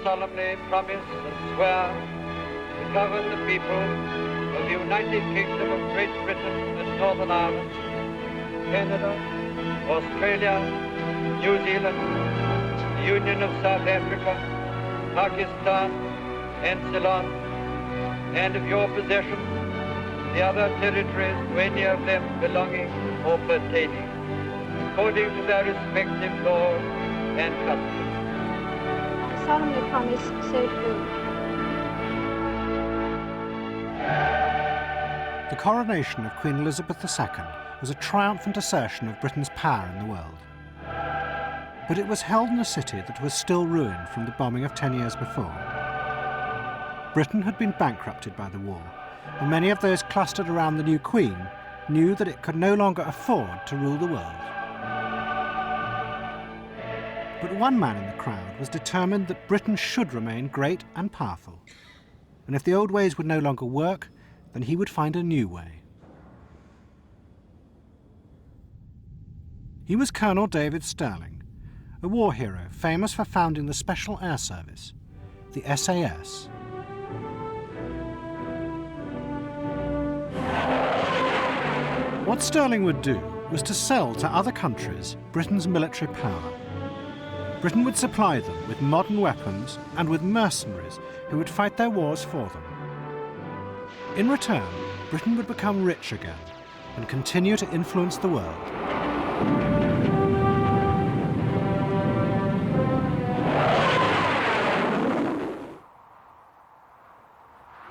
solemnly promise and swear to govern the people of the United Kingdom of Great Britain and Northern Ireland, Canada, Australia, New Zealand, the Union of South Africa, Pakistan, and Ceylon, and of your possession, the other territories to any of them belonging or pertaining, according to their respective laws and customs. I solemnly promise so to do. The coronation of Queen Elizabeth II was a triumphant assertion of Britain's power in the world. But it was held in a city that was still ruined from the bombing of 10 years before. Britain had been bankrupted by the war, and many of those clustered around the new Queen knew that it could no longer afford to rule the world. But one man in the crowd was determined that Britain should remain great and powerful, and if the old ways would no longer work, then he would find a new way. He was Colonel David Stirling, a war hero famous for founding the Special Air Service, the SAS. What Stirling would do was to sell to other countries Britain's military power. Britain would supply them with modern weapons and with mercenaries who would fight their wars for them. In return, Britain would become rich again and continue to influence the world.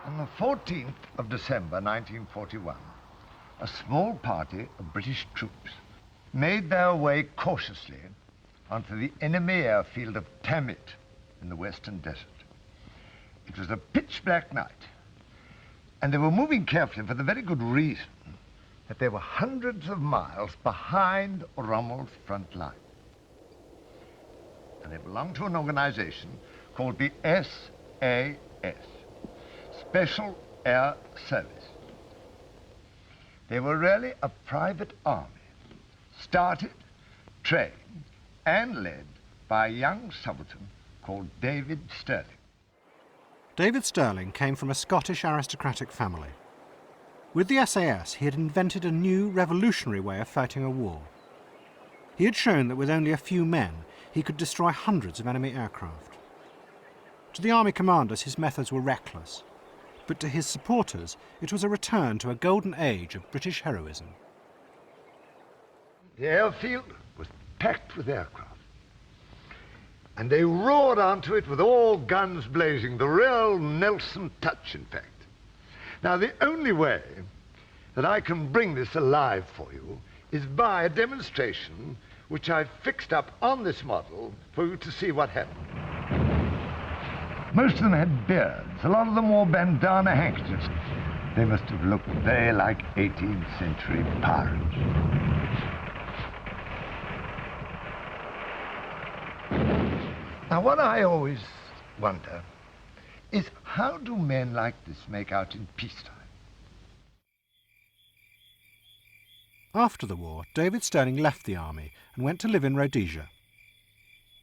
On the 14th of December 1941, a small party of British troops made their way cautiously onto the enemy airfield of Tamit in the western desert. It was a pitch-black night, and they were moving carefully for the very good reason that they were hundreds of miles behind Rommel's front line. And they belonged to an organization called the SAS, Special Air Service. They were really a private army, started, trained, and led by a young subaltern called David Stirling. David Stirling came from a Scottish aristocratic family. With the SAS, he had invented a new revolutionary way of fighting a war. He had shown that with only a few men, he could destroy hundreds of enemy aircraft. To the army commanders, his methods were reckless, but to his supporters, it was a return to a golden age of British heroism. The airfield was packed with aircraft, and they roared onto it with all guns blazing, the real Nelson touch, in fact. Now, the only way that I can bring this alive for you is by a demonstration which I've fixed up on this model for you to see what happened. Most of them had beards. A lot of them wore bandana handkerchiefs. They must have looked very like 18th century pirates. Now, what I always wonder is, how do men like this make out in peacetime? After the war, David Stirling left the army and went to live in Rhodesia.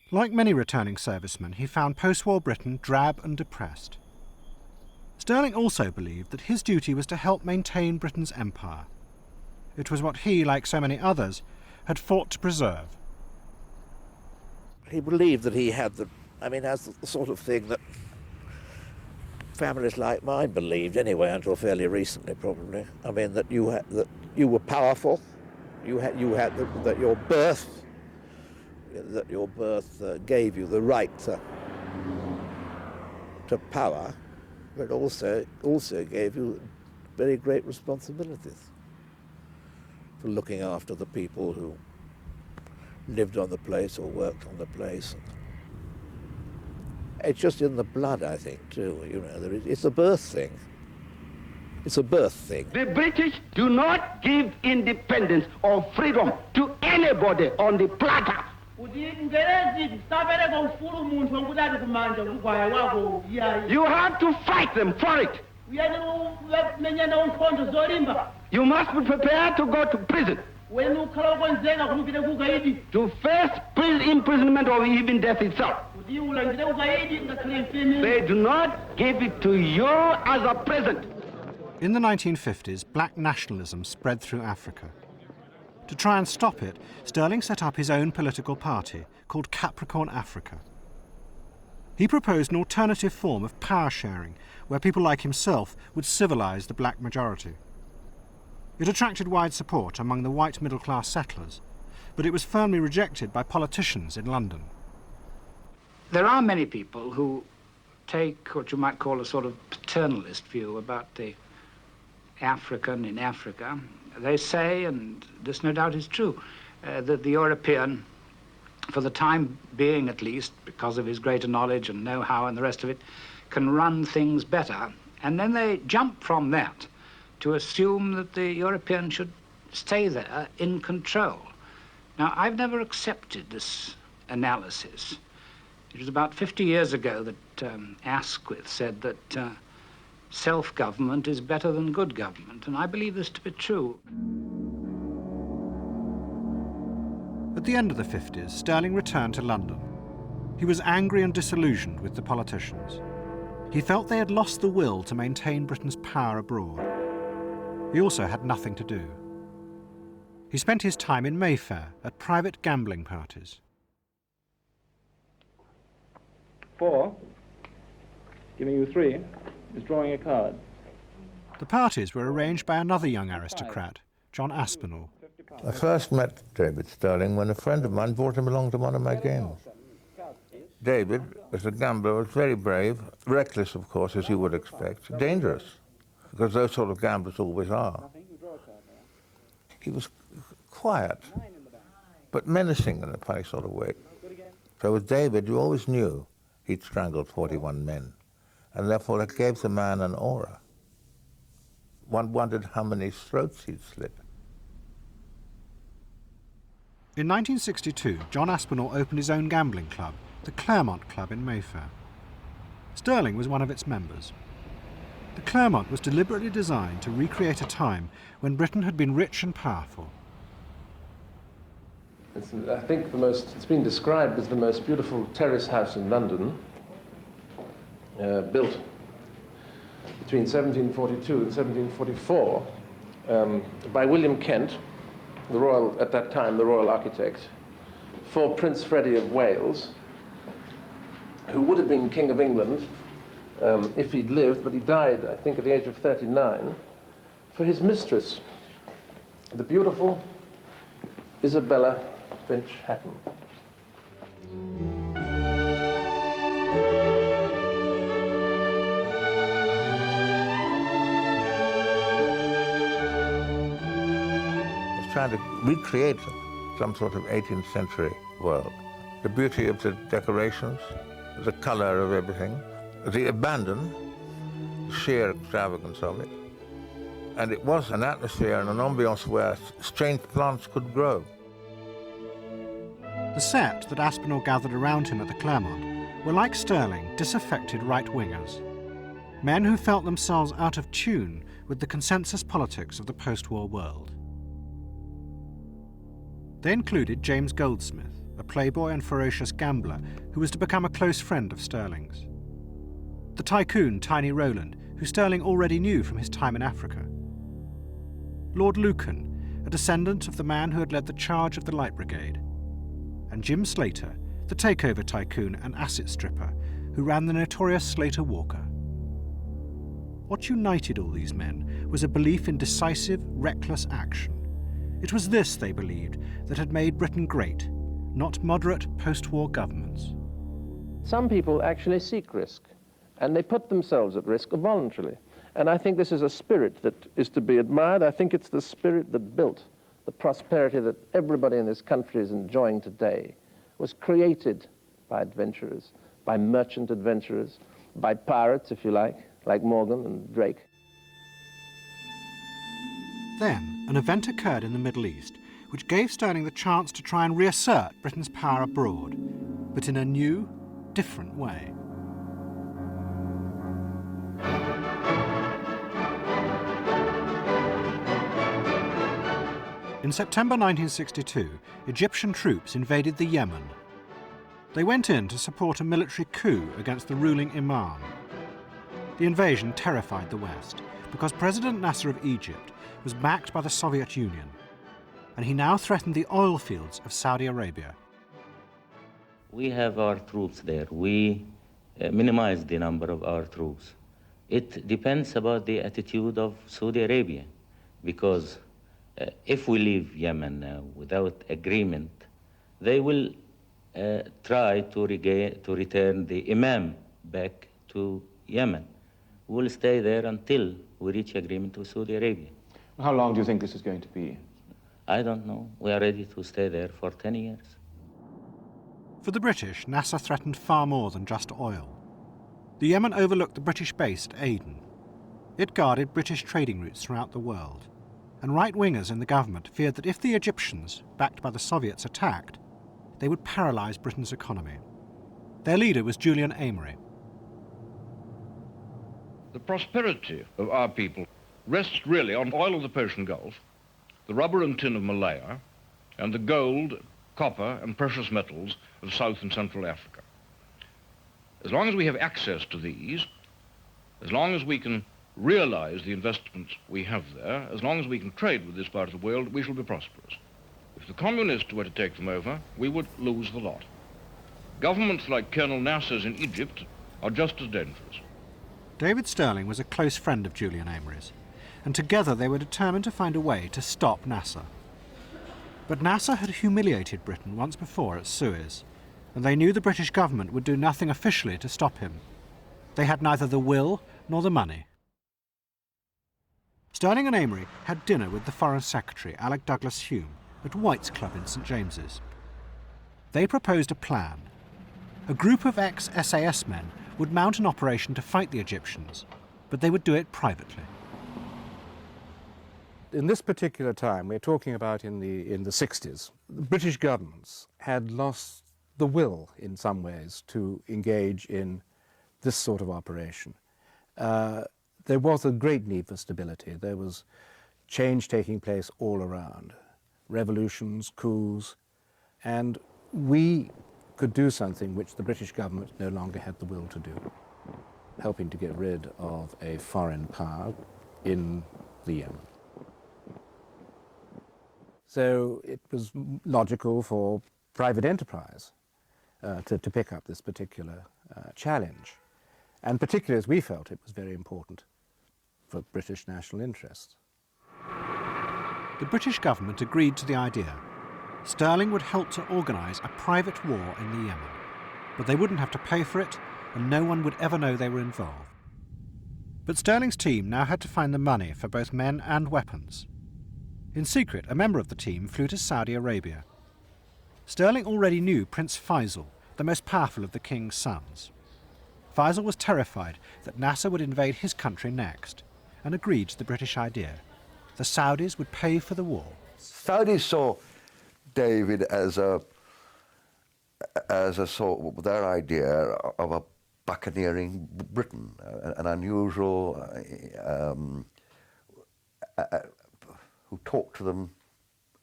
Like many returning servicemen, he found post-war Britain drab and depressed. Stirling also believed that his duty was to help maintain Britain's empire. It was what he, like so many others, had fought to preserve. He believed that he had that's the sort of thing that families like mine believed anyway, until fairly recently, probably. I mean, that you were powerful, that your birth gave you the right to power, but also gave you very great responsibilities for looking after the people who lived on the place or worked on the place. It's just in the blood, I think, too. You know, it's a birth thing. It's a birth thing. The British do not give independence or freedom to anybody on the platter. You have to fight them for it. You must be prepared to go to prison. To face imprisonment or even death itself. They do not give it to you as a present. In the 1950s, black nationalism spread through Africa. To try and stop it, Sterling set up his own political party called Capricorn Africa. He proposed an alternative form of power sharing where people like himself would civilise the black majority. It attracted wide support among the white middle-class settlers, but it was firmly rejected by politicians in London. There are many people who take what you might call a sort of paternalist view about the African in Africa. They say, and this no doubt is true, that the European, for the time being at least, because of his greater knowledge and know-how and the rest of it, can run things better. And then they jump from that to assume that the European should stay there in control. Now, I've never accepted this analysis. It was about 50 years ago that Asquith said that self-government is better than good government, and I believe this to be true. At the end of the 50s, Sterling returned to London. He was angry and disillusioned with the politicians. He felt they had lost the will to maintain Britain's power abroad. He also had nothing to do. He spent his time in Mayfair at private gambling parties. 4, giving you 3, is drawing a card. The parties were arranged by another young aristocrat, John Aspinall. I first met David Sterling when a friend of mine brought him along to one of my games. David, as a gambler, was very brave, reckless, of course, as you would expect, dangerous, because those sort of gamblers always are. He was quiet, but menacing in a funny sort of way. So with David, you always knew he'd strangled 41 men, and therefore it gave the man an aura. One wondered how many throats he'd slit. In 1962, John Aspinall opened his own gambling club, the Clermont Club in Mayfair. Sterling was one of its members. The Clermont was deliberately designed to recreate a time when Britain had been rich and powerful. I think it's been described as the most beautiful terrace house in London, built between 1742 and 1744 by William Kent, at that time the royal architect, for Prince Freddie of Wales, who would have been King of England if he'd lived, but he died, I think, at the age of 39, for his mistress, the beautiful Isabella Finch Hatton. I was trying to recreate some sort of 18th century world. The beauty of the decorations, the color of everything, the abandon, the sheer extravagance of it. And it was an atmosphere and an ambiance where strange plants could grow. The set that Aspinall gathered around him at the Clermont were, like Sterling, disaffected right-wingers, men who felt themselves out of tune with the consensus politics of the post-war world. They included James Goldsmith, a playboy and ferocious gambler who was to become a close friend of Sterling's. The tycoon Tiny Rowland, who Sterling already knew from his time in Africa. Lord Lucan, a descendant of the man who had led the charge of the Light Brigade. And Jim Slater, the takeover tycoon and asset stripper who ran the notorious Slater Walker. What united all these men was a belief in decisive, reckless action. It was this, they believed, that had made Britain great, not moderate post-war governments. Some people actually seek risk, and they put themselves at risk voluntarily. And I think this is a spirit that is to be admired. I think it's the spirit that built the prosperity that everybody in this country is enjoying today. Was created by adventurers, by merchant adventurers, by pirates, if you like Morgan and Drake. Then, an event occurred in the Middle East which gave Sterling the chance to try and reassert Britain's power abroad, but in a new, different way. In September 1962, Egyptian troops invaded the Yemen. They went in to support a military coup against the ruling imam. The invasion terrified the West because President Nasser of Egypt was backed by the Soviet Union, and he now threatened the oil fields of Saudi Arabia. We have our troops there. We minimize the number of our troops. It depends about the attitude of Saudi Arabia, because if we leave Yemen without agreement, they will try to return the imam back to Yemen. We'll stay there until we reach agreement with Saudi Arabia. How long do you think this is going to be? I don't know. We are ready to stay there for 10 years. For the British, Nasser threatened far more than just oil. The Yemen overlooked the British base at Aden. It guarded British trading routes throughout the world, and right-wingers in the government feared that if the Egyptians, backed by the Soviets, attacked, they would paralyse Britain's economy. Their leader was Julian Amery. The prosperity of our people rests really on oil of the Persian Gulf, the rubber and tin of Malaya, and the gold, copper, and precious metals of South and Central Africa. As long as we have access to these, as long as we can realize the investments we have there, as long as we can trade with this part of the world, we shall be prosperous. If the communists were to take them over, we would lose the lot. Governments like Colonel Nasser's in Egypt are just as dangerous. David Stirling was a close friend of Julian Amery's, and together they were determined to find a way to stop Nasser. But Nasser had humiliated Britain once before at Suez, and they knew the British government would do nothing officially to stop him. They had neither the will nor the money. Stirling and Amery had dinner with the Foreign Secretary, Alec Douglas Hume, at White's Club in St James's. They proposed a plan. A group of ex-SAS men would mount an operation to fight the Egyptians, but they would do it privately. In this particular time, we're talking about in the 60s, the British governments had lost the will, in some ways, to engage in this sort of operation. There was a great need for stability. There was change taking place all around, revolutions, coups, and we could do something which the British government no longer had the will to do, helping to get rid of a foreign power in the Yemen. So it was logical for private enterprise to pick up this particular challenge. And particularly as we felt it was very important for British national interests. The British government agreed to the idea. Stirling would help to organise a private war in the Yemen, but they wouldn't have to pay for it, and no one would ever know they were involved. But Stirling's team now had to find the money for both men and weapons. In secret, a member of the team flew to Saudi Arabia. Stirling already knew Prince Faisal, the most powerful of the king's sons. Faisal was terrified that Nasser would invade his country next, and agreed to the British idea. The Saudis would pay for the war. Saudis saw David as a sort of their idea of a buccaneering Britain, an unusual who talked to them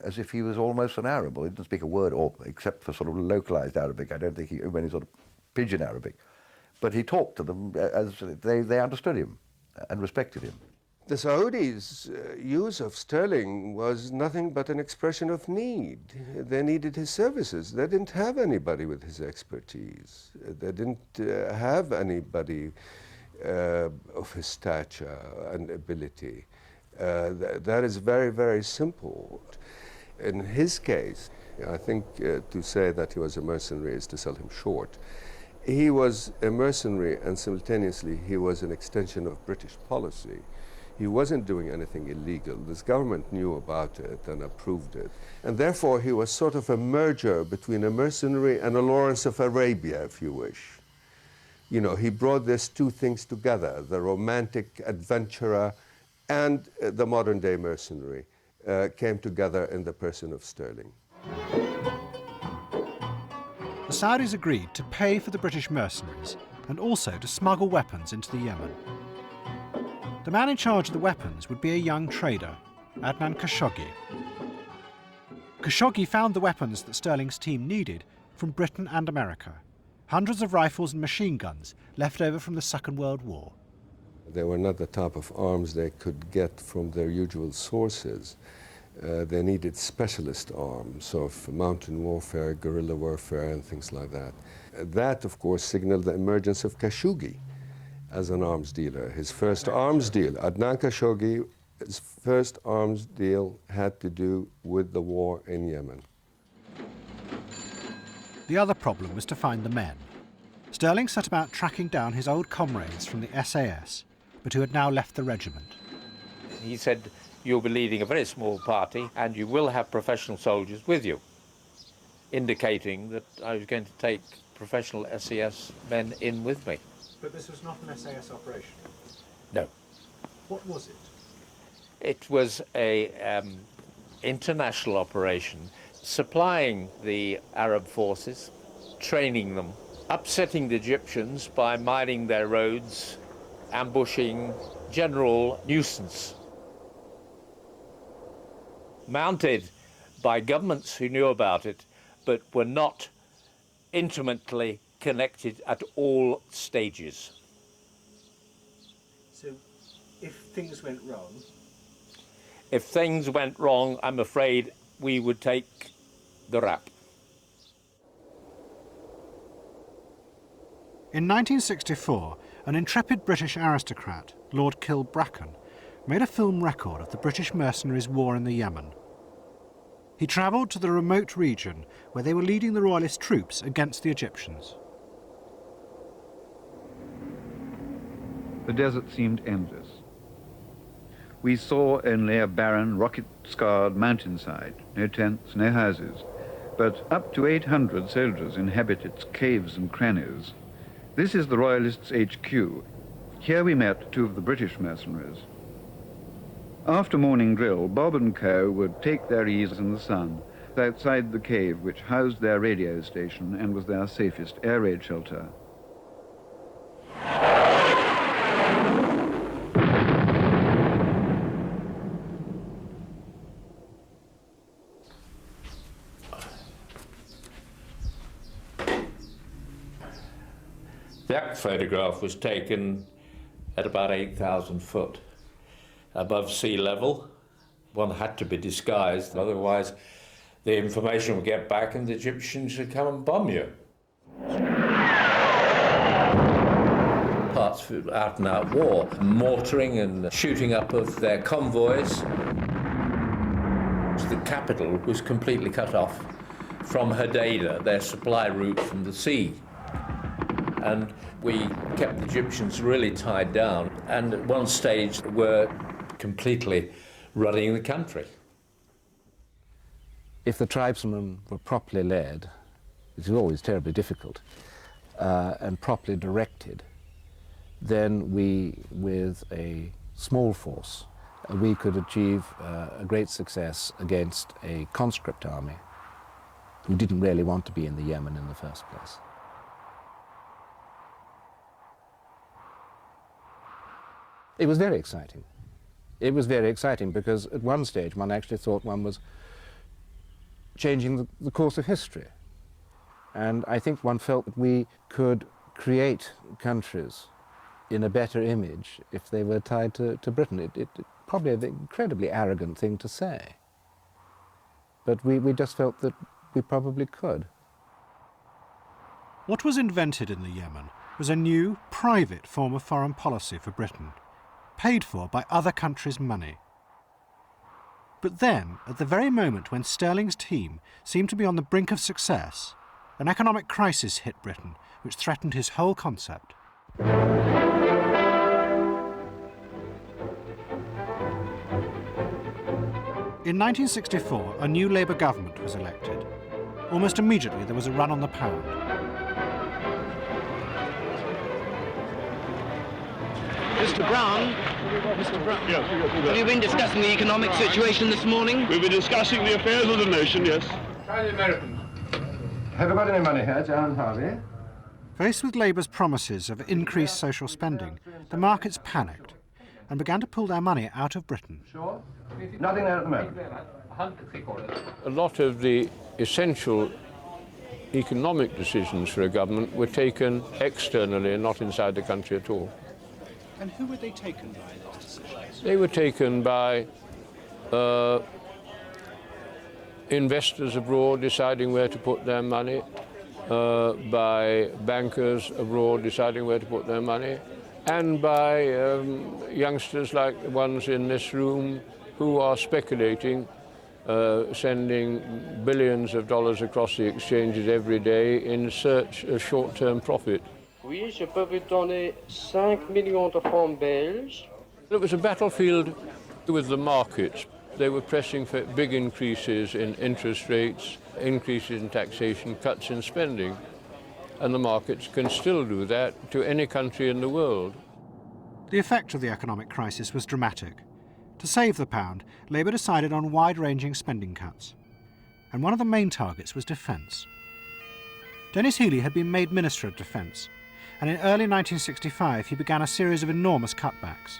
as if he was almost an Arab. He didn't speak a word, except for sort of localized Arabic. I don't think he knew any sort of pidgin Arabic. But he talked to them as they understood him and respected him. The Saudis' use of Stirling was nothing but an expression of need. They needed his services. They didn't have anybody with his expertise. They didn't have anybody of his stature and ability. That is very, very simple. In his case, I think to say that he was a mercenary is to sell him short. He was a mercenary, and simultaneously he was an extension of British policy. He wasn't doing anything illegal. This government knew about it and approved it. And therefore he was sort of a merger between a mercenary and a Lawrence of Arabia, if you wish. You know, he brought these two things together, the romantic adventurer and the modern-day mercenary came together in the person of Stirling. The Saudis agreed to pay for the British mercenaries and also to smuggle weapons into the Yemen. The man in charge of the weapons would be a young trader, Adnan Khashoggi. Khashoggi found the weapons that Stirling's team needed from Britain and America, hundreds of rifles and machine guns left over from the Second World War. They were not the type of arms they could get from their usual sources. They needed specialist arms of mountain warfare, guerrilla warfare, and things like that. That, of course, signaled the emergence of Khashoggi as an arms dealer. His first arms deal, Adnan Khashoggi, his first arms deal had to do with the war in Yemen. The other problem was to find the men. Stirling set about tracking down his old comrades from the SAS, but who had now left the regiment. He said, you'll be leading a very small party and you will have professional soldiers with you, indicating that I was going to take professional SAS men in with me. But this was not an SAS operation? No. What was it? It was an international operation, supplying the Arab forces, training them, upsetting the Egyptians by mining their roads, ambushing, general nuisance. Mounted by governments who knew about it, but were not intimately connected at all stages. So, if things went wrong? If things went wrong, I'm afraid we would take the rap. In 1964, an intrepid British aristocrat, Lord Kilbracken, made a film record of the British mercenaries' war in the Yemen. He travelled to the remote region where they were leading the royalist troops against the Egyptians. The desert seemed endless. We saw only a barren, rocket-scarred mountainside, no tents, no houses, but up to 800 soldiers inhabit its caves and crannies. This is the Royalists' HQ. Here we met two of the British mercenaries. After morning drill, Bob and Co. would take their ease in the sun outside the cave which housed their radio station and was their safest air raid shelter. That photograph was taken at about 8,000 foot above sea level. One had to be disguised, otherwise the information would get back and the Egyptians would come and bomb you. Parts for out and out war, mortaring and shooting up of their convoys. The capital was completely cut off from Hodeida, their supply route from the sea. And we kept the Egyptians really tied down, and at one stage were completely running the country. If the tribesmen were properly led, which is always terribly difficult, and properly directed, then we, with a small force, we could achieve a great success against a conscript army who didn't really want to be in the Yemen in the first place. It was very exciting. It was very exciting because at one stage one actually thought one was changing the course of history. And I think one felt that we could create countries in a better image if they were tied to Britain. It probably an incredibly arrogant thing to say. But we just felt that we probably could. What was invented in the Yemen was a new, private form of foreign policy for Britain, paid for by other countries' money. But then, at the very moment when Stirling's team seemed to be on the brink of success, an economic crisis hit Britain, which threatened his whole concept. In 1964, a new Labour government was elected. Almost immediately, there was a run on the pound. Mr. Brown, Yes. have you been discussing the economic situation this morning? We've been discussing the affairs of the nation, yes. Try the Americans. Have you got any money here, John Harvey? Faced with Labour's promises of increased social spending, the markets panicked and began to pull their money out of Britain. Sure. Nothing there at the moment. A lot of the essential economic decisions for a government were taken externally and not inside the country at all. And who were they taken by, those decisions? They were taken by investors abroad deciding where to put their money, by bankers abroad deciding where to put their money, and by youngsters like the ones in this room who are speculating, sending billions of dollars across the exchanges every day in search of short-term profit. Oui, je peux vous donner 5 millions de francs belges. It was a battlefield with the markets. They were pressing for big increases in interest rates, increases in taxation, cuts in spending. And the markets can still do that to any country in the world. The effect of the economic crisis was dramatic. To save the pound, Labour decided on wide-ranging spending cuts. And one of the main targets was defence. Denis Healey had been made Minister of Defence, and in early 1965 he began a series of enormous cutbacks.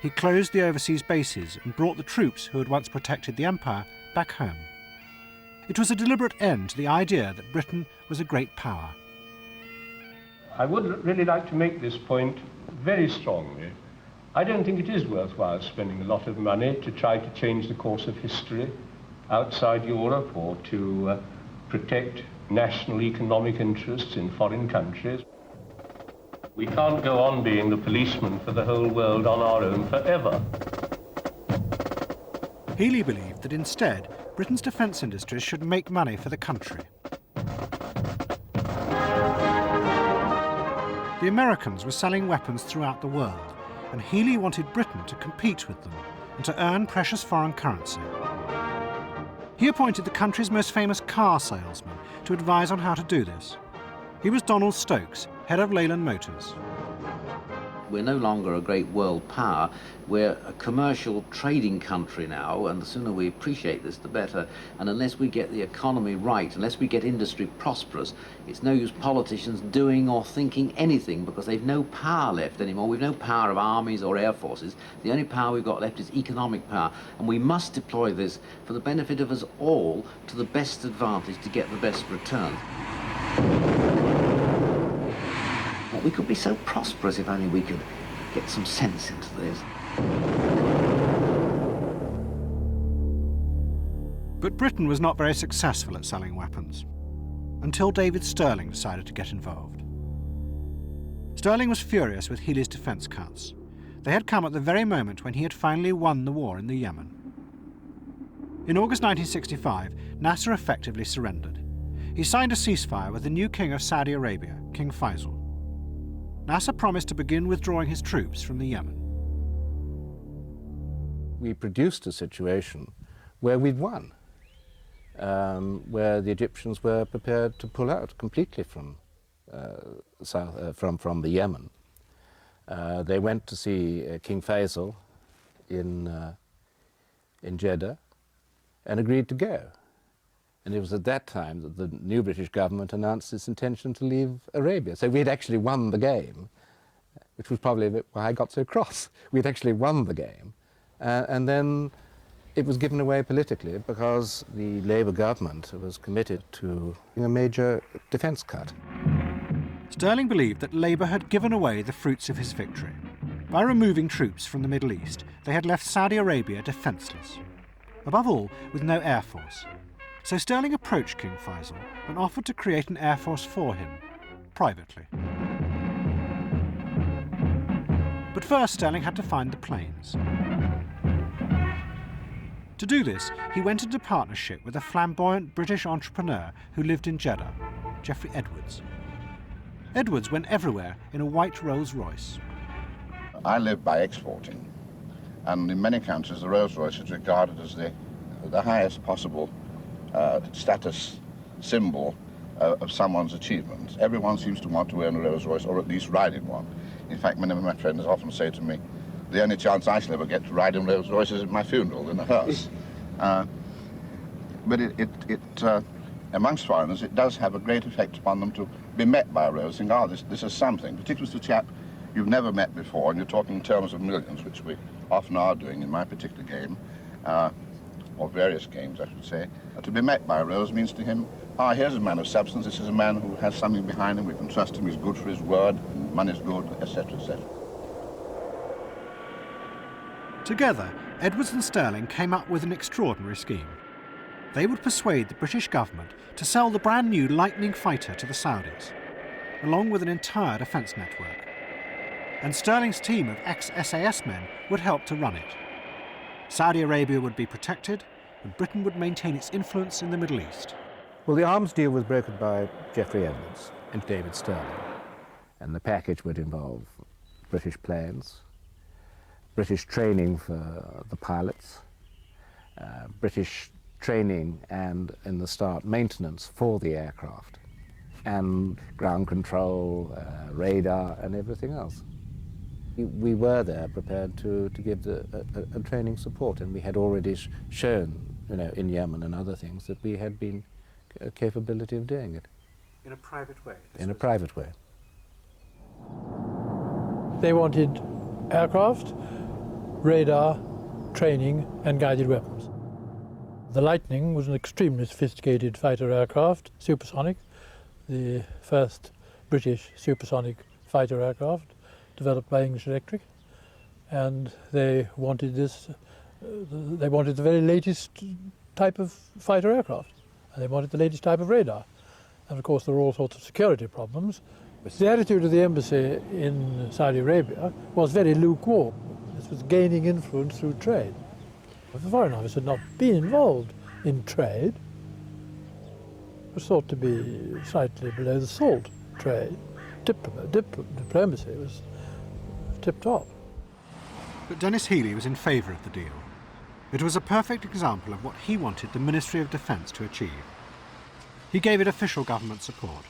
He closed the overseas bases and brought the troops who had once protected the Empire back home. It was a deliberate end to the idea that Britain was a great power. I would really like to make this point very strongly. I don't think it is worthwhile spending a lot of money to try to change the course of history outside Europe or to protect national economic interests in foreign countries. We can't go on being the policeman for the whole world on our own forever. Healey believed that instead, Britain's defence industries should make money for the country. The Americans were selling weapons throughout the world, and Healey wanted Britain to compete with them and to earn precious foreign currency. He appointed the country's most famous car salesman to advise on how to do this. He was Donald Stokes, head of Leyland Motors. We're no longer a great world power. We're a commercial trading country now, and the sooner we appreciate this, the better. And unless we get the economy right, unless we get industry prosperous, it's no use politicians doing or thinking anything because they've no power left anymore. We've no power of armies or air forces. The only power we've got left is economic power, and we must deploy this for the benefit of us all to the best advantage to get the best return. We could be so prosperous if only we could get some sense into this. But Britain was not very successful at selling weapons, until David Stirling decided to get involved. Stirling was furious with Healey's defence cuts. They had come at the very moment when he had finally won the war in the Yemen. In August 1965, Nasser effectively surrendered. He signed a ceasefire with the new king of Saudi Arabia, King Faisal. Nasser promised to begin withdrawing his troops from the Yemen. We produced a situation where we'd won, where the Egyptians were prepared to pull out completely from the Yemen. They went to see King Faisal in Jeddah and agreed to go. And it was at that time that the new British government announced its intention to leave Arabia. So we'd actually won the game, which was probably a bit why I got so cross. We'd actually won the game. And then it was given away politically because the Labour government was committed to a major defence cut. Stirling believed that Labour had given away the fruits of his victory. By removing troops from the Middle East, they had left Saudi Arabia defenceless. Above all, with no air force. So Stirling approached King Faisal and offered to create an air force for him, privately. But first Stirling had to find the planes. To do this, he went into partnership with a flamboyant British entrepreneur who lived in Jeddah, Geoffrey Edwards. Edwards went everywhere in a white Rolls-Royce. I live by exporting, and in many countries the Rolls-Royce is regarded as the highest possible status symbol of someone's achievements. Everyone seems to want to own a Rolls-Royce, or at least ride in one. In fact, many of my friends often say to me, the only chance I shall ever get to ride in Rolls-Royce is at my funeral in a hearse. But amongst foreigners, it does have a great effect upon them to be met by a Rolls, think, oh, this is something, particularly to a chap you've never met before, and you're talking in terms of millions, which we often are doing in my particular game, or various games, I should say. To be met by a Rolls means to him here's a man of substance. This is a man who has something behind him. We can trust him. He's good for his word. Money's good, etc., etc. Together, Edwards and Stirling came up with an extraordinary scheme. They would persuade the British government to sell the brand new Lightning fighter to the Saudis, along with an entire defence network. And Stirling's team of ex-SAS men would help to run it. Saudi Arabia would be protected, and Britain would maintain its influence in the Middle East. Well, the arms deal was brokered by Geoffrey Edwards and David Stirling, and the package would involve British planes, British training for the pilots, British training and, in the start, maintenance for the aircraft, and ground control, radar, and everything else. We were there prepared to give a training support, and we had already shown, in Yemen and other things, that we had been a capability of doing it. In a private way? In a private way. They wanted aircraft, radar, training, and guided weapons. The Lightning was an extremely sophisticated fighter aircraft, supersonic, the first British supersonic fighter aircraft developed by English Electric, and they wanted this. They wanted the very latest type of fighter aircraft, and they wanted the latest type of radar. And of course there were all sorts of security problems. The attitude of the embassy in Saudi Arabia was very lukewarm. This was gaining influence through trade. The Foreign Office had not been involved in trade. It was thought to be slightly below the salt trade. Diplomacy was tip-top. But Dennis Healey was in favour of the deal. It was a perfect example of what he wanted the Ministry of Defence to achieve. He gave it official government support.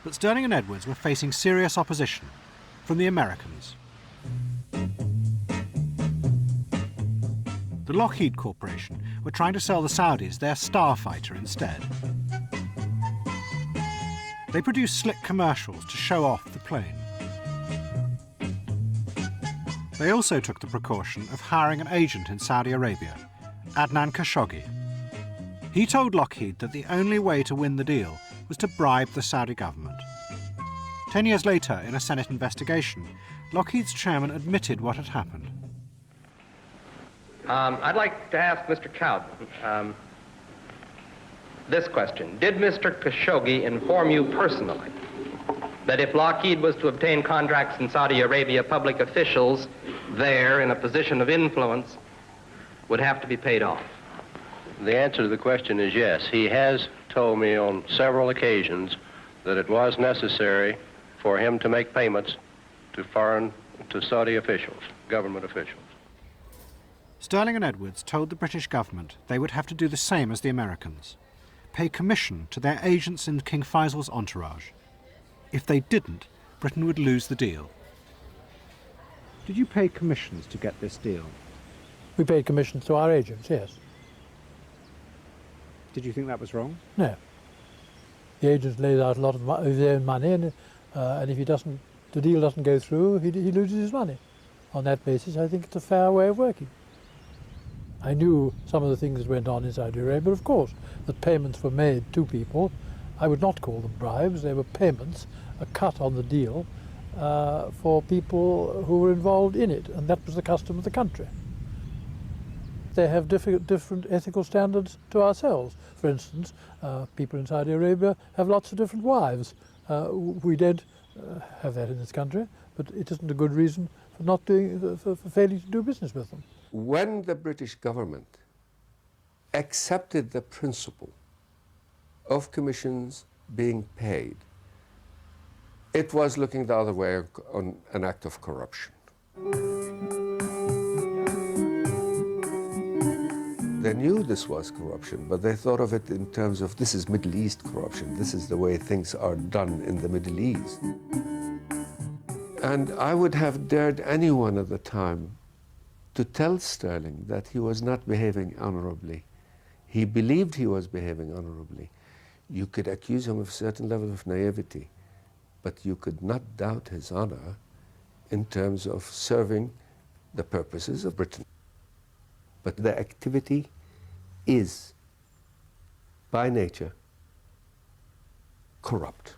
But Stirling and Edwards were facing serious opposition from the Americans. The Lockheed Corporation were trying to sell the Saudis their Starfighter instead. They produced slick commercials to show off the plane. They also took the precaution of hiring an agent in Saudi Arabia, Adnan Khashoggi. He told Lockheed that the only way to win the deal was to bribe the Saudi government. 10 years later, in a Senate investigation, Lockheed's chairman admitted what had happened. I'd like to ask Mr. Cout this question. Did Mr. Khashoggi inform you personally that if Lockheed was to obtain contracts in Saudi Arabia, public officials there in a position of influence would have to be paid off? The answer to the question is yes. He has told me on several occasions that it was necessary for him to make payments to Saudi officials, government officials. Stirling and Edwards told the British government they would have to do the same as the Americans, pay commission to their agents in King Faisal's entourage. If they didn't, Britain would lose the deal. Did you pay commissions to get this deal? We paid commissions to our agents, yes. Did you think that was wrong? No. The agent lays out a lot of his own money, and if the deal doesn't go through, he loses his money. On that basis, I think it's a fair way of working. I knew some of the things that went on in Saudi Arabia, but of course, that payments were made to people. I would not call them bribes, they were payments, a cut on the deal for people who were involved in it, and that was the custom of the country. They have different ethical standards to ourselves. For instance, people in Saudi Arabia have lots of different wives. We don't have that in this country, but it isn't a good reason for failing to do business with them. When the British government accepted the principle of commissions being paid, it was looking the other way on an act of corruption. They knew this was corruption, but they thought of it in terms of this is Middle East corruption. This is the way things are done in the Middle East. And I would have dared anyone at the time to tell Stirling that he was not behaving honorably. He believed he was behaving honorably. You could accuse him of a certain level of naivety, but you could not doubt his honor in terms of serving the purposes of Britain. But the activity is, by nature, corrupt.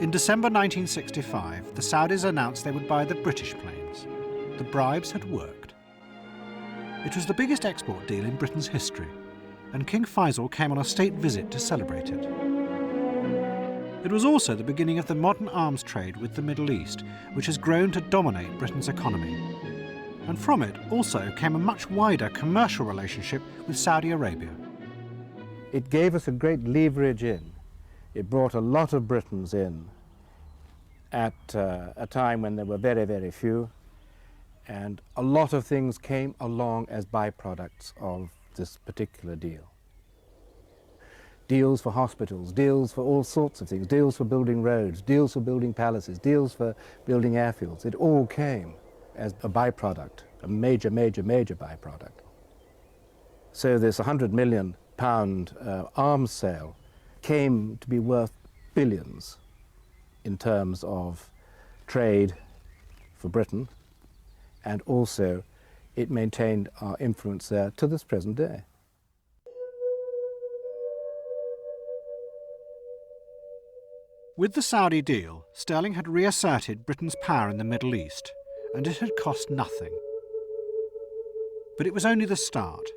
In December 1965, the Saudis announced they would buy the British planes. The bribes had worked. It was the biggest export deal in Britain's history, and King Faisal came on a state visit to celebrate it. It was also the beginning of the modern arms trade with the Middle East, which has grown to dominate Britain's economy. And from it also came a much wider commercial relationship with Saudi Arabia. It gave us a great leverage in. It brought a lot of Britons in at a time when there were very, very few, and a lot of things came along as byproducts of this particular deal. Deals for hospitals, deals for all sorts of things, deals for building roads, deals for building palaces, deals for building airfields. It all came as a byproduct, a major, major, major byproduct. So this £100 million arms sale came to be worth billions in terms of trade for Britain, and also it maintained our influence there to this present day. With the Saudi deal, sterling had reasserted Britain's power in the Middle East, and it had cost nothing. But it was only the start.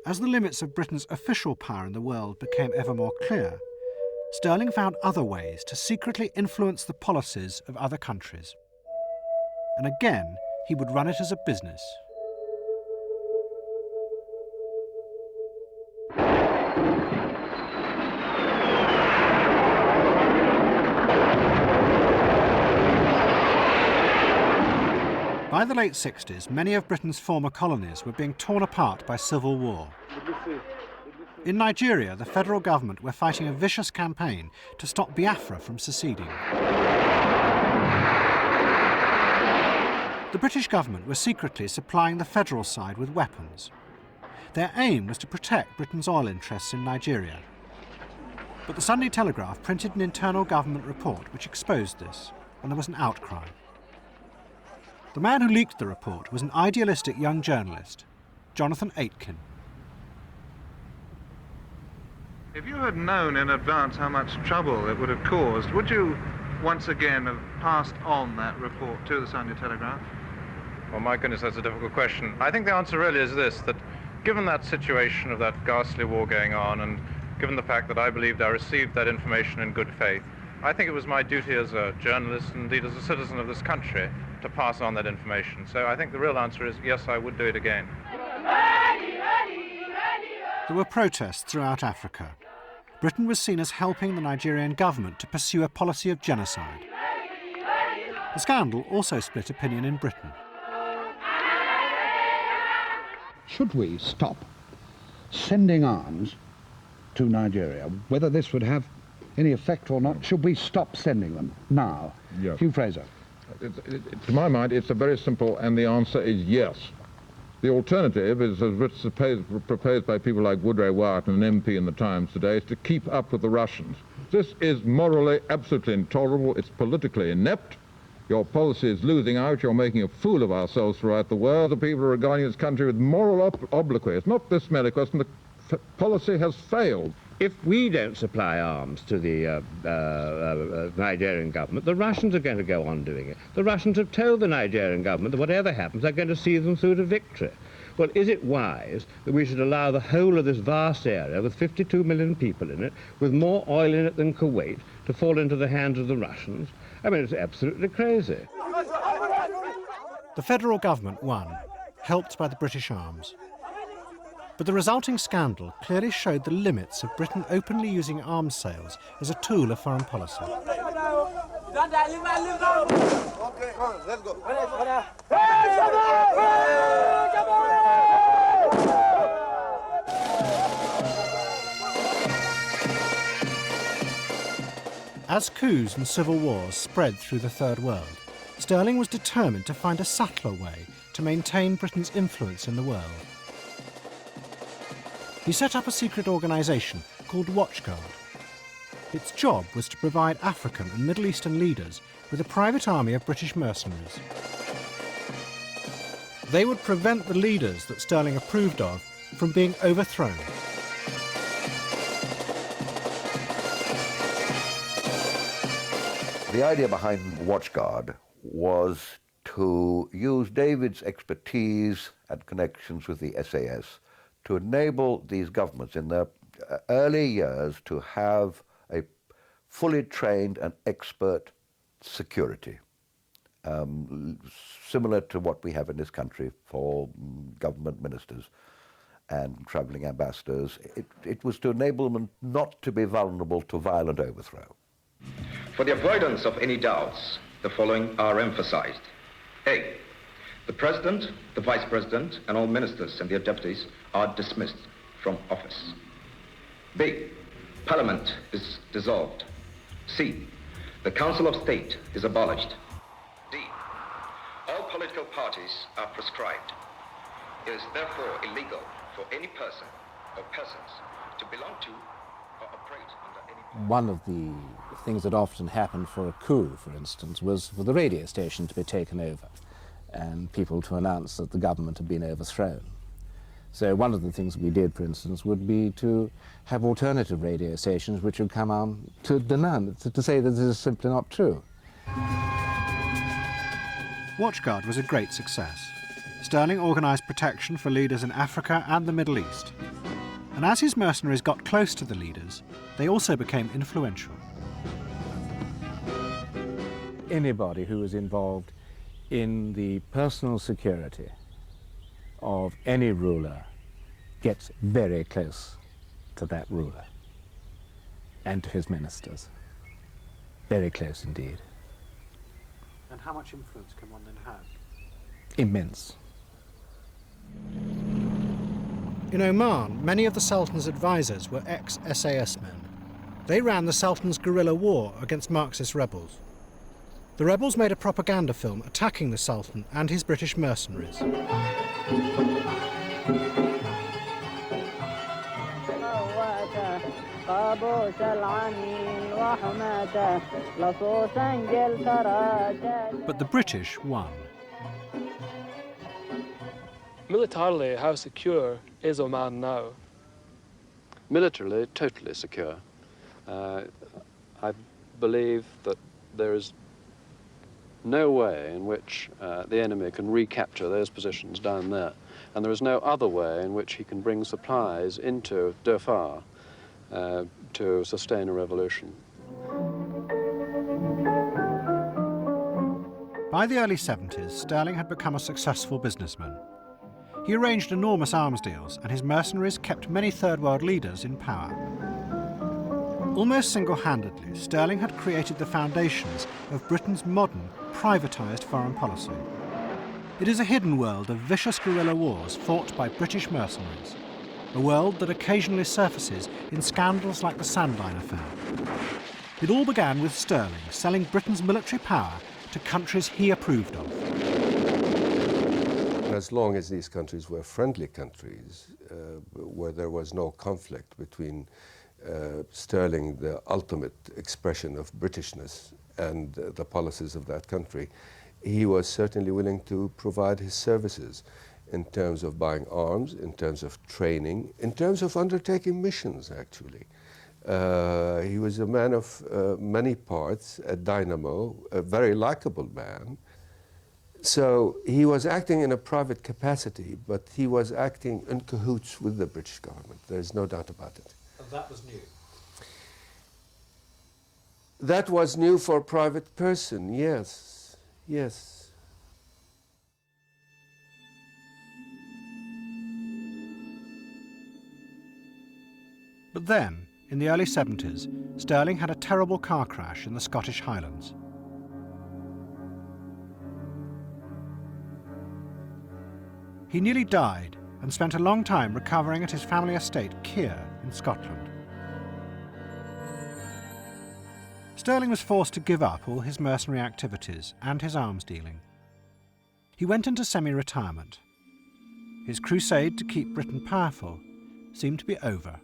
As the limits of Britain's official power in the world became ever more clear, sterling found other ways to secretly influence the policies of other countries. And again, he would run it as a business. By the late 60s, many of Britain's former colonies were being torn apart by civil war. In Nigeria, the federal government were fighting a vicious campaign to stop Biafra from seceding. The British government were secretly supplying the federal side with weapons. Their aim was to protect Britain's oil interests in Nigeria. But the Sunday Telegraph printed an internal government report which exposed this, and there was an outcry. The man who leaked the report was an idealistic young journalist, Jonathan Aitken. If you had known in advance how much trouble it would have caused, would you once again have passed on that report to the Sunday Telegraph? Well, my goodness, that's a difficult question. I think the answer really is this, that given that situation of that ghastly war going on, and given the fact that I believed I received that information in good faith, I think it was my duty as a journalist, and indeed as a citizen of this country, to pass on that information. So I think the real answer is yes, I would do it again. There were protests throughout Africa. Britain was seen as helping the Nigerian government to pursue a policy of genocide. The scandal also split opinion in Britain. Should we stop sending arms to Nigeria? Whether this would have any effect or not, should we stop sending them now? Yes. Hugh Fraser. To my mind, it's a very simple, and the answer is yes. The alternative is, as proposed by people like Woodrow Wyatt and an MP in the Times today, is to keep up with the Russians. This is morally absolutely intolerable. It's politically inept. Your policy is losing out. You're making a fool of ourselves throughout the world. The people are regarding this country with moral obloquy. It's not this merely question. The policy has failed. If we don't supply arms to the Nigerian government, the Russians are going to go on doing it. The Russians have told the Nigerian government that whatever happens, they're going to see them through to victory. Well, is it wise that we should allow the whole of this vast area, with 52 million people in it, with more oil in it than Kuwait, to fall into the hands of the Russians? I mean, it's absolutely crazy. The federal government won, helped by the British arms. But the resulting scandal clearly showed the limits of Britain openly using arms sales as a tool of foreign policy. As coups and civil wars spread through the Third World, Sterling was determined to find a subtler way to maintain Britain's influence in the world. He set up a secret organisation called Watchguard. Its job was to provide African and Middle Eastern leaders with a private army of British mercenaries. They would prevent the leaders that Sterling approved of from being overthrown. The idea behind Watchguard was to use David's expertise and connections with the SAS to enable these governments in their early years to have a fully trained and expert security, similar to what we have in this country for government ministers and travelling ambassadors. It was to enable them not to be vulnerable to violent overthrow. For the avoidance of any doubts, the following are emphasized. A, the President, the Vice President, and all ministers and their deputies are dismissed from office. B, Parliament is dissolved. C, the Council of State is abolished. D, all political parties are proscribed. It is therefore illegal for any person or persons to belong to or operate under any... One of the things that often happened for a coup, for instance, was for the radio station to be taken over and people to announce that the government had been overthrown. So one of the things we did, for instance, would be to have alternative radio stations which would come on to denounce, to say that this is simply not true. Watchguard was a great success. Stirling organised protection for leaders in Africa and the Middle East. And as his mercenaries got close to the leaders, they also became influential. Anybody who was involved in the personal security of any ruler gets very close to that ruler and to his ministers. Very close indeed. And how much influence can one then have? Immense. In Oman, many of the Sultan's advisors were ex-SAS men. They ran the Sultan's guerrilla war against Marxist rebels. The rebels made a propaganda film attacking the Sultan and his British mercenaries. But the British won. Militarily, how secure is Oman now? Militarily, totally secure. I believe that there is no way in which the enemy can recapture those positions down there, and there is no other way in which he can bring supplies into Dhofar to sustain a revolution. By the early 70s, Stirling had become a successful businessman. He arranged enormous arms deals, and his mercenaries kept many Third World leaders in power. Almost single-handedly, Stirling had created the foundations of Britain's modern, privatised foreign policy. It is a hidden world of vicious guerrilla wars fought by British mercenaries, a world that occasionally surfaces in scandals like the Sandline affair. It all began with Stirling selling Britain's military power to countries he approved of. As long as these countries were friendly countries, where there was no conflict between Stirling, the ultimate expression of Britishness, and the policies of that country, he was certainly willing to provide his services in terms of buying arms, in terms of training, in terms of undertaking missions, actually. He was a man of many parts, a dynamo, a very likable man. So he was acting in a private capacity, but he was acting in cahoots with the British government. There's no doubt about it. And that was new? That was new for a private person, yes, yes. But then, in the early 70s, Stirling had a terrible car crash in the Scottish Highlands. He nearly died and spent a long time recovering at his family estate, Keir, in Scotland. Stirling was forced to give up all his mercenary activities and his arms dealing. He went into semi-retirement. His crusade to keep Britain powerful seemed to be over.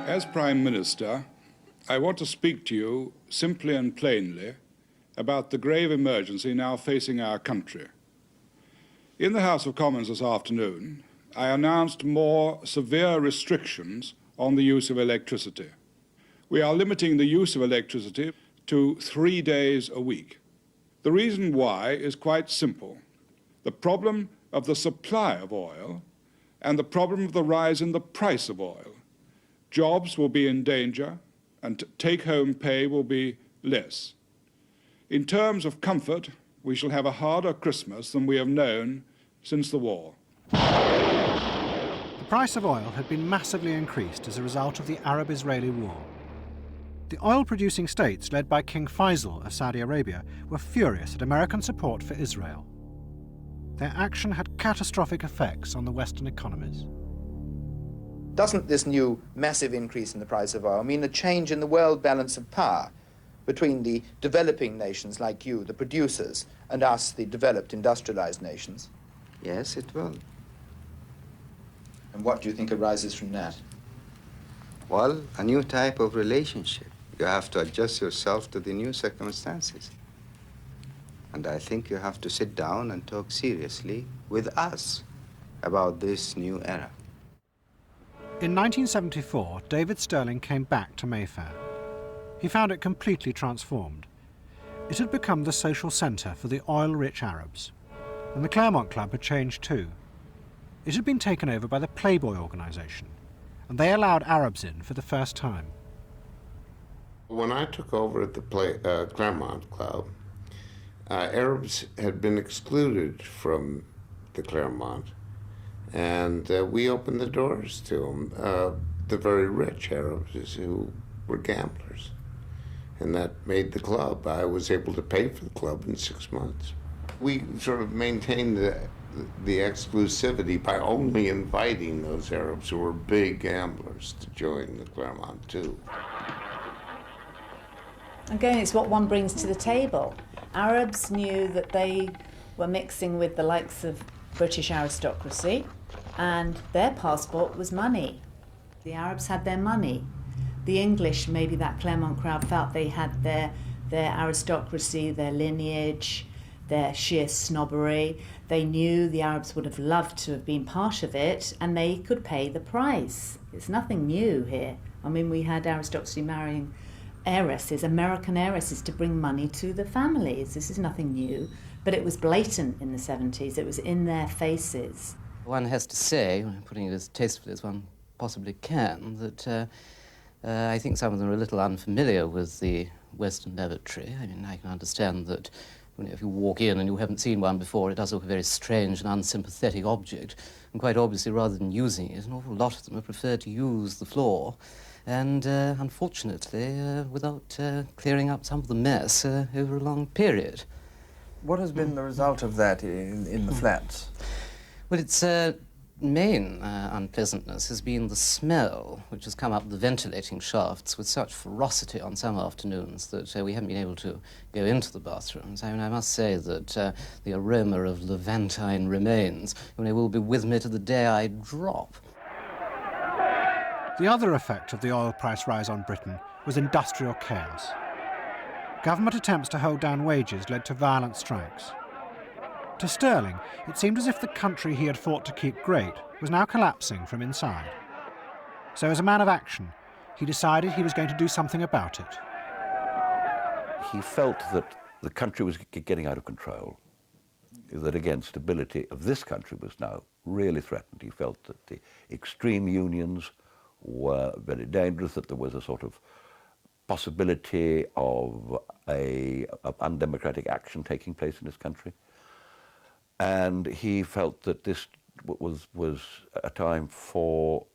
As Prime Minister, I want to speak to you simply and plainly about the grave emergency now facing our country. In the House of Commons this afternoon, I announced more severe restrictions on the use of electricity. We are limiting the use of electricity to 3 days a week. The reason why is quite simple. The problem of the supply of oil and the problem of the rise in the price of oil. Jobs will be in danger and take-home pay will be less. In terms of comfort, we shall have a harder Christmas than we have known since the war. The price of oil had been massively increased as a result of the Arab-Israeli war. The oil-producing states, led by King Faisal of Saudi Arabia, were furious at American support for Israel. Their action had catastrophic effects on the Western economies. Doesn't this new massive increase in the price of oil mean a change in the world balance of power between the developing nations like you, the producers, and us, the developed, industrialized nations? Yes, it will. And what do you think arises from that? Well, a new type of relationship. You have to adjust yourself to the new circumstances. And I think you have to sit down and talk seriously with us about this new era. In 1974, David Stirling came back to Mayfair. He found it completely transformed. It had become the social centre for the oil-rich Arabs. And the Clermont Club had changed too. It had been taken over by the Playboy organisation, and they allowed Arabs in for the first time. When I took over at the Clermont Club, Arabs had been excluded from the Clermont, and we opened the doors to them, the very rich Arabs who were gamblers. And that made the club. I was able to pay for the club in 6 months. We sort of maintained the exclusivity by only inviting those Arabs who were big gamblers to join the Clermont too. Again, it's what one brings to the table. Arabs knew that they were mixing with the likes of British aristocracy, and their passport was money. The Arabs had their money. The English, maybe that Clermont crowd, felt they had their aristocracy, their lineage, their sheer snobbery. They knew the Arabs would have loved to have been part of it, and they could pay the price. It's nothing new here. I mean, we had aristocracy marrying heiresses, American heiresses, to bring money to the families. This is nothing new, but it was blatant in the 70s. It was in their faces. One has to say, putting it as tastefully as one possibly can, that I think some of them are a little unfamiliar with the Western lavatory. I mean, I can understand that if you walk in and you haven't seen one before, it does look a very strange and unsympathetic object. And quite obviously, rather than using it, an awful lot of them have preferred to use the floor. And unfortunately, without clearing up some of the mess over a long period. What has been the result of that in the flats? Well, its main unpleasantness has been the smell, which has come up the ventilating shafts with such ferocity on some afternoons that we haven't been able to go into the bathrooms. I mean, I must say that the aroma of Levantine remains will be with me to the day I drop. The other effect of the oil price rise on Britain was industrial chaos. Government attempts to hold down wages led to violent strikes. To Stirling, it seemed as if the country he had fought to keep great was now collapsing from inside. So as a man of action, he decided he was going to do something about it. He felt that the country was getting out of control, that again, stability of this country was now really threatened. He felt that the extreme unions were very dangerous, that there was a sort of possibility of undemocratic action taking place in this country. And he felt that this was a time for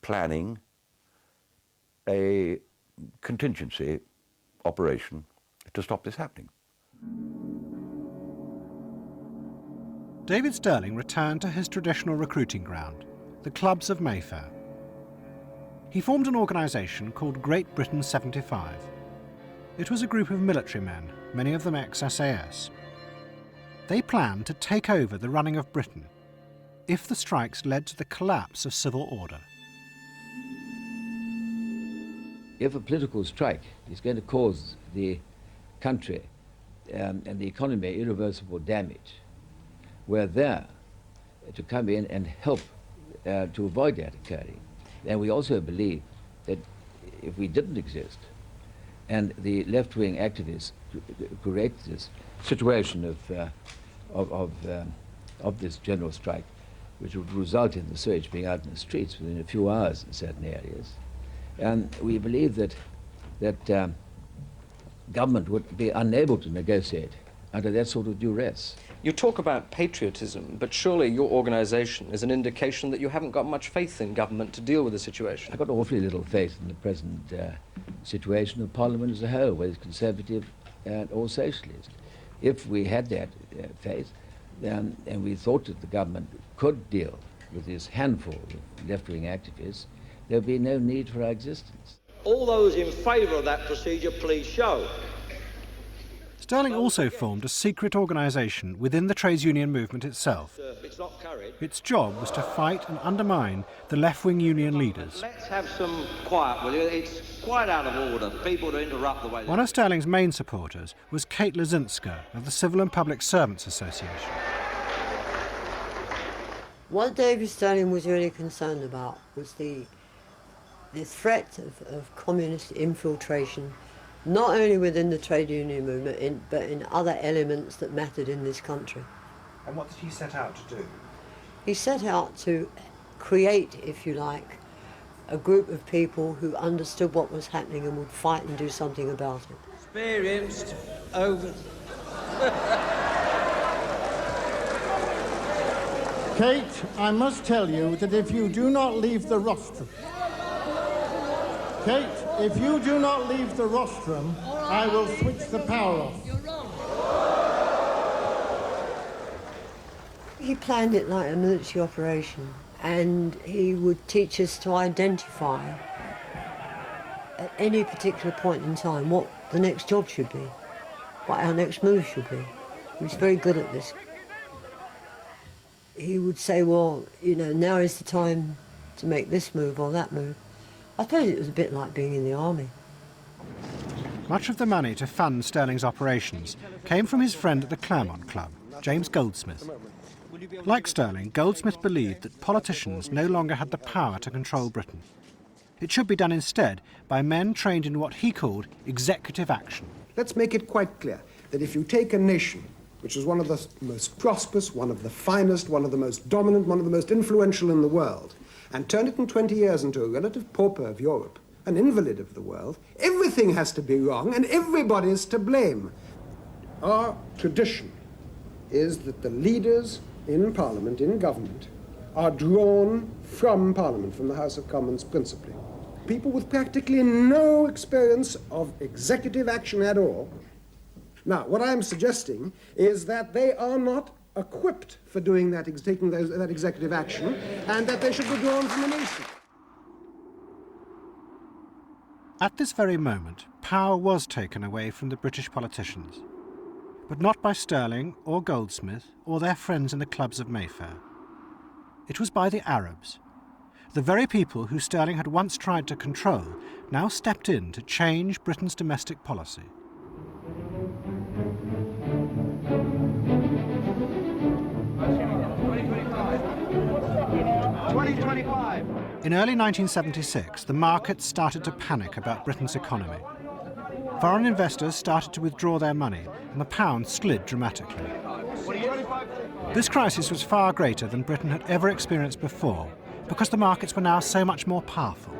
planning a contingency operation to stop this happening. David Stirling returned to his traditional recruiting ground, the clubs of Mayfair. He formed an organisation called Great Britain 75. It was a group of military men, many of them ex-SAS. They planned to take over the running of Britain if the strikes led to the collapse of civil order. If a political strike is going to cause the country and the economy irreversible damage, we're there to come in and help to avoid that occurring. And we also believe that if we didn't exist, and the left-wing activists create this situation of this general strike, which would result in the surge being out in the streets within a few hours in certain areas, and we believe that government would be unable to negotiate under that sort of duress. You talk about patriotism, but surely your organisation is an indication that you haven't got much faith in government to deal with the situation. I've got awfully little faith in the present situation of Parliament as a whole, whether it's Conservative or Socialist. If we had that faith, and we thought that the government could deal with this handful of left-wing activists, there would be no need for our existence. All those in favour of that procedure, please show. Sterling also formed a secret organisation within the trades union movement itself. It's not carried. Its job was to fight and undermine the left-wing union leaders. Let's have some quiet with you. It's quite out of order for people to interrupt the way... One of Sterling's main supporters was Kate Lazinska of the Civil and Public Servants Association. What David Sterling was really concerned about was the threat of communist infiltration, not only within the trade union movement, but in other elements that mattered in this country. And what did he set out to do? He set out to create, if you like, a group of people who understood what was happening and would fight and do something about it. Experienced over... Kate, I must tell you that if you do not leave the rostrum... Kate, if you do not leave the rostrum, I will switch the power off. He planned it like a military operation, and he would teach us to identify at any particular point in time what the next job should be, what our next move should be. He was very good at this. He would say, well, you know, now is the time to make this move or that move. I suppose it was a bit like being in the army. Much of the money to fund Sterling's operations came from his friend at the Clermont Club, James Goldsmith. Like Sterling, Goldsmith believed that politicians no longer had the power to control Britain. It should be done instead by men trained in what he called executive action. Let's make it quite clear that if you take a nation which is one of the most prosperous, one of the finest, one of the most dominant, one of the most influential in the world, and turn it in 20 years into a relative pauper of Europe, an invalid of the world, everything has to be wrong and everybody is to blame. Our tradition is that the leaders in Parliament, in government, are drawn from Parliament, from the House of Commons principally. People with practically no experience of executive action at all. Now, what I'm suggesting is that they are not equipped for doing that, taking that executive action, and that they should be drawn from the nation. At this very moment, power was taken away from the British politicians, but not by Sterling or Goldsmith or their friends in the clubs of Mayfair. It was by the Arabs. The very people who Sterling had once tried to control now stepped in to change Britain's domestic policy. In early 1976, the markets started to panic about Britain's economy. Foreign investors started to withdraw their money, and the pound slid dramatically. This crisis was far greater than Britain had ever experienced before, because the markets were now so much more powerful.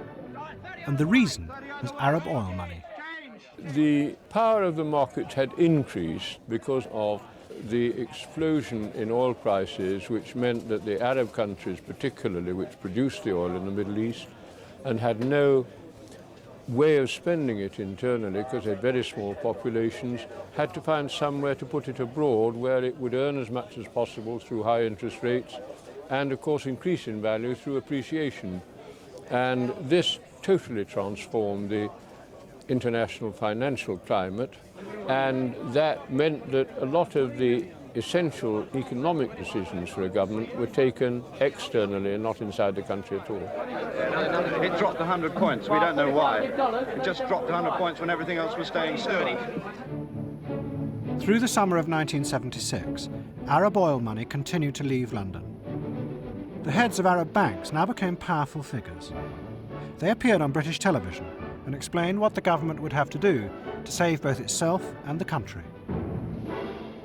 And the reason was Arab oil money. The power of the markets had increased because of the explosion in oil prices, which meant that the Arab countries particularly, which produced the oil in the Middle East and had no way of spending it internally because they had very small populations, had to find somewhere to put it abroad where it would earn as much as possible through high interest rates and of course increase in value through appreciation. And this totally transformed the international financial climate, and that meant that a lot of the essential economic decisions for a government were taken externally and not inside the country at all. It dropped 100 points. We don't know why. It just dropped 100 points when everything else was staying still. Through the summer of 1976, Arab oil money continued to leave London. The heads of Arab banks now became powerful figures. They appeared on British television and explained what the government would have to do to save both itself and the country.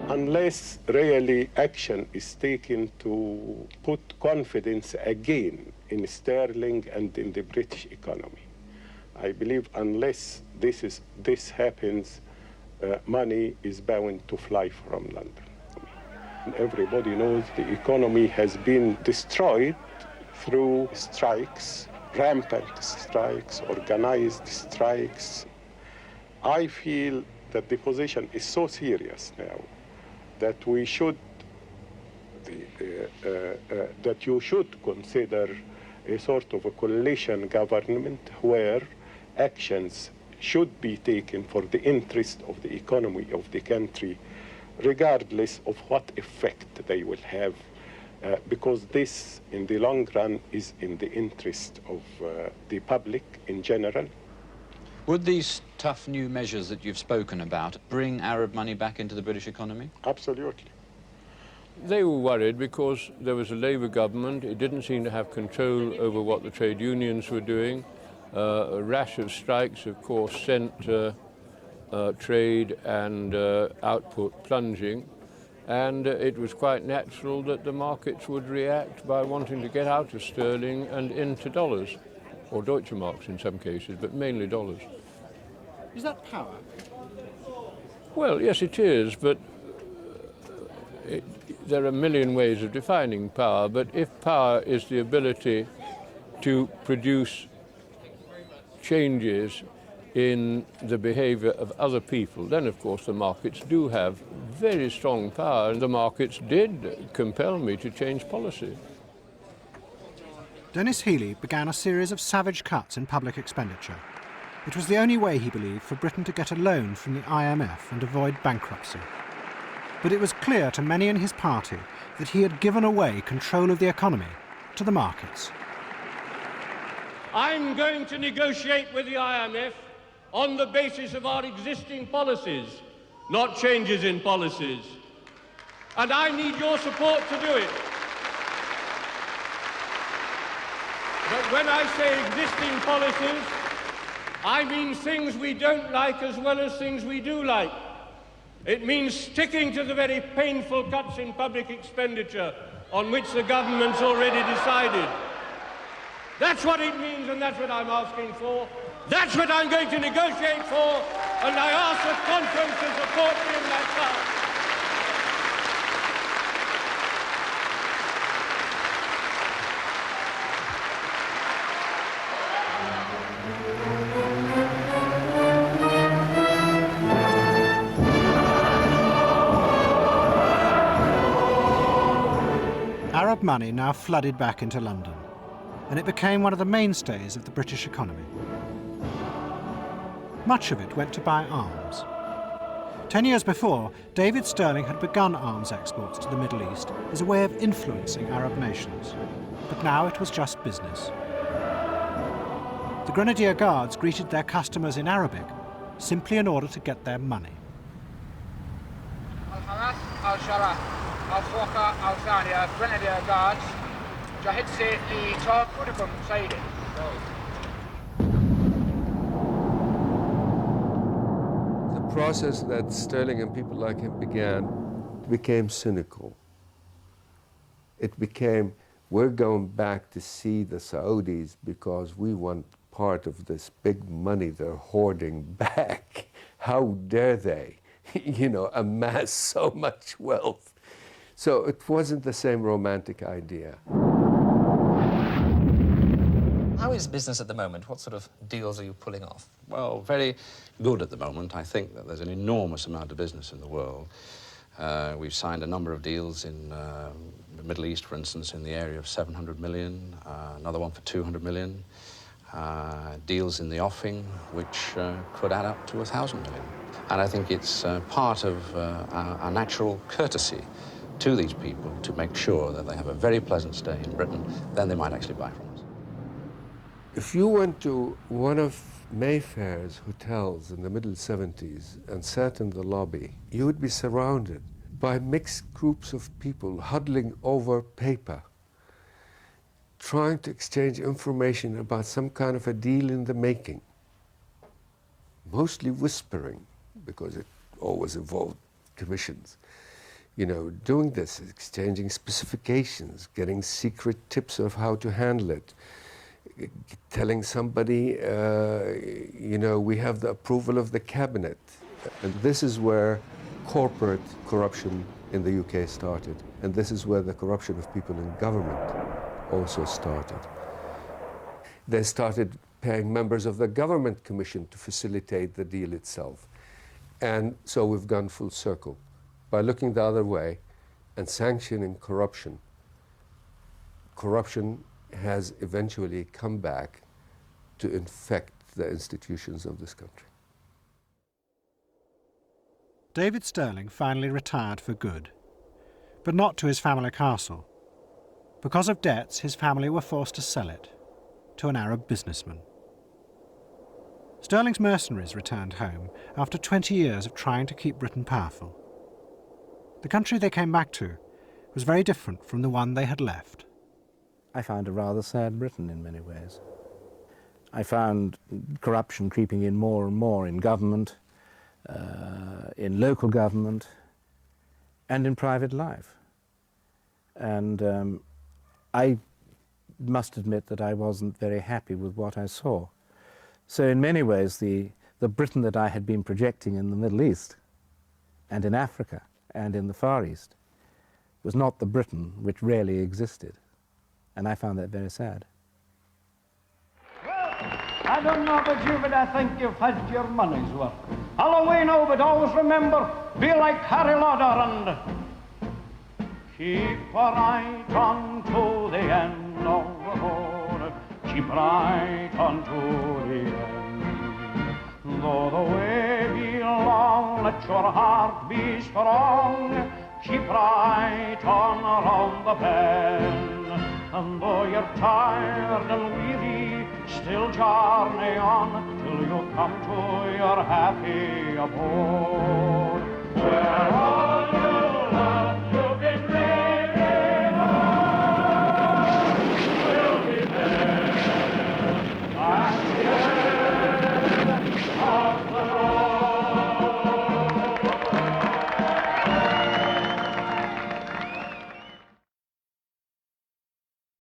Unless really action is taken to put confidence again in sterling and in the British economy, I believe unless this happens, money is bound to fly from London. Everybody knows the economy has been destroyed through strikes, rampant strikes, organized strikes. I feel that the position is so serious now that we should, that you should consider a sort of a coalition government where actions should be taken for the interest of the economy of the country, regardless of what effect they will have, because this, in the long run, is in the interest of the public in general. Would these tough new measures that you've spoken about bring Arab money back into the British economy? Absolutely. They were worried because there was a Labour government. It didn't seem to have control over what the trade unions were doing. A rash of strikes, of course, sent trade and output plunging. And it was quite natural that the markets would react by wanting to get out of sterling and into dollars, or Deutsche Marks in some cases, but mainly dollars. Is that power? Well, yes, it is, but there are a million ways of defining power, but if power is the ability to produce changes in the behavior of other people, then of course the markets do have very strong power, and the markets did compel me to change policy. Dennis Healey began a series of savage cuts in public expenditure. It was the only way, he believed, for Britain to get a loan from the IMF and avoid bankruptcy. But it was clear to many in his party that he had given away control of the economy to the markets. I'm going to negotiate with the IMF on the basis of our existing policies, not changes in policies. And I need your support to do it. But when I say existing policies, I mean things we don't like as well as things we do like. It means sticking to the very painful cuts in public expenditure on which the government's already decided. That's what it means, and that's what I'm asking for. That's what I'm going to negotiate for, and I ask the conference to support me in that task. Arab money now flooded back into London, and it became one of the mainstays of the British economy. Much of it went to buy arms. 10 years before, David Stirling had begun arms exports to the Middle East as a way of influencing Arab nations, but now it was just business. The Grenadier Guards greeted their customers in Arabic, simply in order to get their money. Grenadier Guards. The process that Stirling and people like him began became cynical. It became, we're going back to see the Saudis because we want part of this big money they're hoarding back. How dare they, amass so much wealth? So it wasn't the same romantic idea. How is business at the moment? What sort of deals are you pulling off? Well, very good at the moment. I think that there's an enormous amount of business in the world. We've signed a number of deals in the Middle East, for instance, in the area of 700 million, another one for 200 million. Deals in the offing, which could add up to 1,000 million. And I think it's part of our natural courtesy to these people to make sure that they have a very pleasant stay in Britain, then they might actually buy from us. If you went to one of Mayfair's hotels in the middle 70s and sat in the lobby, you would be surrounded by mixed groups of people huddling over paper. trying to exchange information about some kind of a deal in the making. Mostly whispering, because it always involved commissions. You know, doing this, exchanging specifications, getting secret tips of how to handle it, telling somebody, you know, we have the approval of the cabinet. And this is where corporate corruption in the UK started. And this is where the corruption of people in government also started. They started paying members of the government commission to facilitate the deal itself. And so we've gone full circle. By looking the other way and sanctioning corruption, corruption has eventually come back to infect the institutions of this country. David Stirling finally retired for good, but not to his family castle. Because of debts, his family were forced to sell it to an Arab businessman. Stirling's mercenaries returned home after 20 years of trying to keep Britain powerful. The country they came back to was very different from the one they had left. I found a rather sad Britain in many ways. I found corruption creeping in more and more in government, in local government, and in private life. And I must admit that I wasn't very happy with what I saw. So in many ways, the Britain that I had been projecting in the Middle East and in Africa and in the Far East was not the Britain which really existed. And I found that very sad. I don't know about you, but I think you've had your money's worth. All away now, but always remember, be like Harry Lauder and keep right on to the end of the road. Keep right on to the end. Though the way be long, let your heart be strong. Keep right on around the bend. And though you're tired and weary, still journey on till you come to your happy abode. Where